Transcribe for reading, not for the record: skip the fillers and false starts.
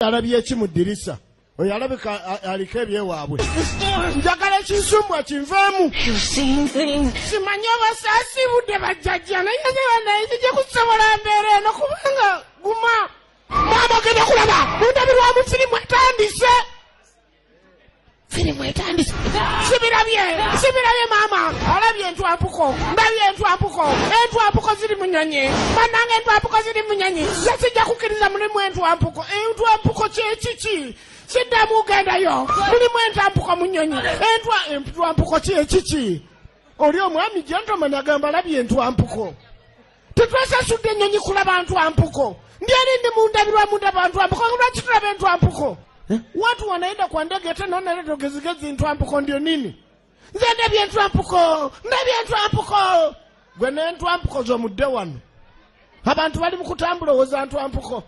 Alabye ki mu ddirisa oyo alabika aliko ebyewaabwe njagala ekinsumbwa kinveemu simanye abasaasibudde bajjajja naye naye zijja kusobola mbeera eno kubanga guma maama ogenda kulaba mundabirwamu firimu etandise sibirabye maama alabye entwampuko ndabye entwampuko ziri mu nnyonyi bannange entwampuko ziri mu nnyonyi sijja kukkiriza mulimu entwampuko kyekiki siddamu gendayo mulimu entwampuko mu nnyonyi entwampuko kyekiki oli omwami gentleman agamba alabye entwampuko tetwesasudde ennyonyi kulaba ntwampuko ndi mundabirwamu ndaba ntwampuko lwaki tulaba entwampuko watu wanaenda kwa ndege tena wanaleta gezigezi ntwampuko ndio nini nze ndabye ntwampuko gwe n'entwampuko z'omudde wano abantu bali mu kutambula owoza ntwampuko